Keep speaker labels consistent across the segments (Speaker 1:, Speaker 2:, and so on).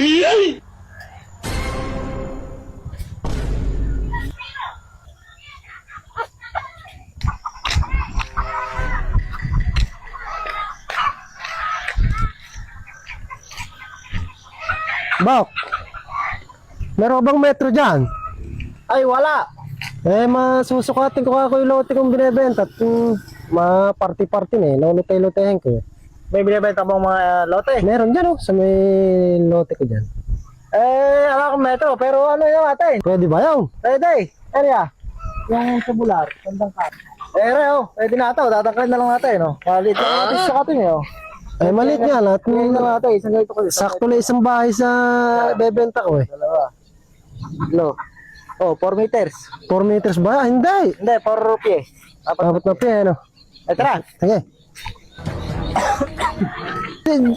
Speaker 1: Bok, meron bang metro dyan?
Speaker 2: Ay, wala.
Speaker 1: Masusukatin ko ako yung lote kong binibenta at ma-party-party na eh. Lulutay-lutayin ko eh.
Speaker 2: May binibenta mong mga lote.
Speaker 1: Meron dyan sa may lote ko dyan.
Speaker 2: Alam akong metro, pero ano yung atin?
Speaker 1: Pwede ba yun?
Speaker 2: Pwede. Area. Yung tubular, tandang kat. Pwede na ito. Tatangkalin na lang natin, no? Malit lang natin sa katin,
Speaker 1: Maliit nga lahat.
Speaker 2: Ngayon na natin, isang ganito ko.
Speaker 1: Sakto lang isang bahay sa bebenta ko eh.
Speaker 2: Dalawa. No. 4 meters.
Speaker 1: 4 meters ba? Hindi.
Speaker 2: Hindi, 4 rupiye.
Speaker 1: Apat na piye, ano?
Speaker 2: Tara.
Speaker 1: Sige.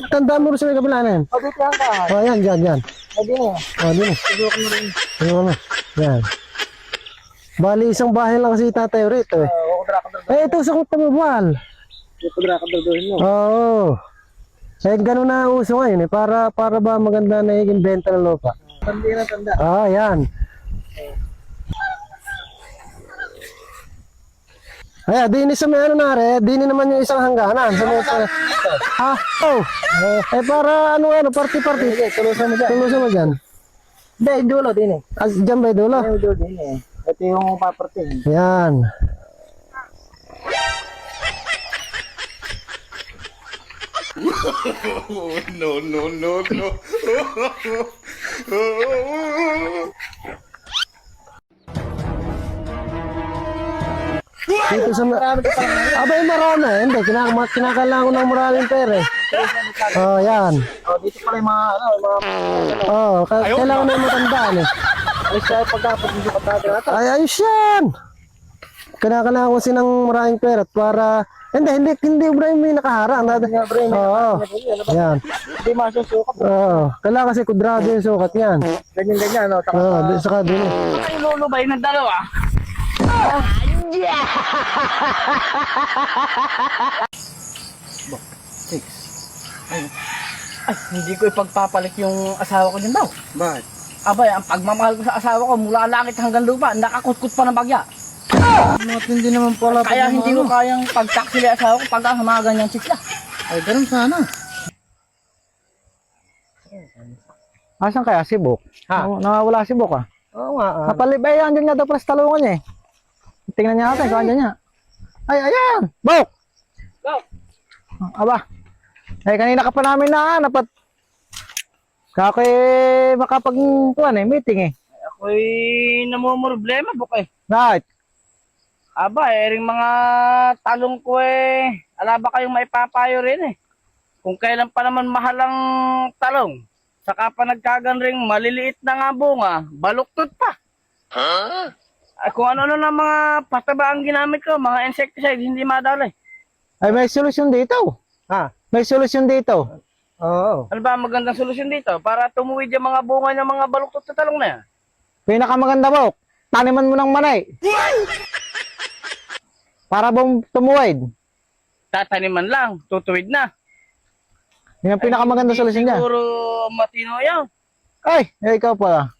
Speaker 1: Tandaan mo rin sa may kabila na yan.
Speaker 2: Dito lang ka.
Speaker 1: Yan, dyan.
Speaker 2: Pwede na yan.
Speaker 1: Dyan eh.
Speaker 2: Siguro mo rin.
Speaker 1: Ano mo? Yan. Bali, isang bahay lang kasi tatay rito eh. Ito sa Kutamabal.
Speaker 2: Kudra-kudraduhin mo.
Speaker 1: Oo. Ganun na uso ngayon eh. Para ba maganda na yung benta ng lupa.
Speaker 2: Tanda na tanda.
Speaker 1: Yan. Dini sa may ano na rin, dini naman yung isang hangganan. Sa may para party-party.
Speaker 2: Tulusan mo dyan.
Speaker 1: Tulusan mo dyan.
Speaker 2: Hindi, dulo din eh.
Speaker 1: Dyan ba yung dulo?
Speaker 2: Dulo din eh. Ito yung paperting.
Speaker 1: Yan.
Speaker 3: No.
Speaker 1: Dito sa marami. Hindi, kinakailangan ko ng maraming pera eh. Yan.
Speaker 2: Dito pala yung mga
Speaker 1: Kailangan na yung matandaan eh.
Speaker 2: ay siya pagkapag hindi patagata.
Speaker 1: Ayos yan. Kinakailangan ko ng maraming pera para hindi Ibrahim may nakaharang. Yan.
Speaker 2: Hindi masusukat.
Speaker 1: Kailangan kasi kudrado yung sukat yan.
Speaker 2: Ganyan, no?
Speaker 1: Saka din.
Speaker 2: Ay, lulubay ng dalawa. Ay, hindi ko ipagpapalit yung asawa ko din daw.
Speaker 1: Bakit?
Speaker 2: Abay, ang pagmamahal ko sa asawa ko mula langit hanggang lupa, nakakutkut pa ng bagya.
Speaker 1: Hindi naman pala.
Speaker 2: Kaya hindi ko kayang pagtaksili asawa ko pag mga ganyang chicks.
Speaker 1: Ay, ganun sana. Asan kaya si Bok? Nawawala si Bok ah.
Speaker 2: Oo nga.
Speaker 1: Napalibay yan dyan nga daw pala sa talungan niya eh. Tingnan niya natin kung andyan niya. Ay, ayan! Bok!
Speaker 2: Bok!
Speaker 1: Aba. Ay, kanina ka pa namin napat. Kaki meeting eh.
Speaker 2: Ako'y namumroblema, Bok eh.
Speaker 1: Right.
Speaker 2: Aba, ring mga talong ko eh. Ala ba kayong maipapayo rin eh. Kung kailan pa naman mahalang talong. Saka pa nagkaganring maliliit na nga bunga, baluktot pa. Kung ano-ano na mga pataba ang ginamit ko, mga insecticide, hindi madali.
Speaker 1: Ay, may solusyon dito. May solusyon dito. Oo.
Speaker 2: Ano ba ang magandang solusyon dito? Para tumuwid yung mga bunga ng mga baluktot na talong na yan.
Speaker 1: Pinakamaganda Bok. Taniman mo ng manay. Para bang tumuwid.
Speaker 2: Tataniman lang, tutuwid na.
Speaker 1: Yan ang pinakamaganda solusyon niya.
Speaker 2: Siguro matino yan.
Speaker 1: Ay, ikaw pala.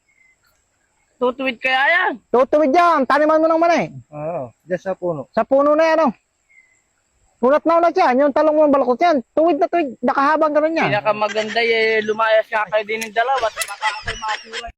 Speaker 2: Tutuwid kaya yan.
Speaker 1: Tutuwid yan. Taniman mo ng manay.
Speaker 2: Oo, dyan sa puno.
Speaker 1: Sa puno na yan, oh. Unat na ulat yan. Yung talong mo balakot yan. Tuwid na tuwid. Nakahabang ka rin yan.
Speaker 2: Pinakamaganda lumayas ka kayo din ng dalawa at makakapay makakulay.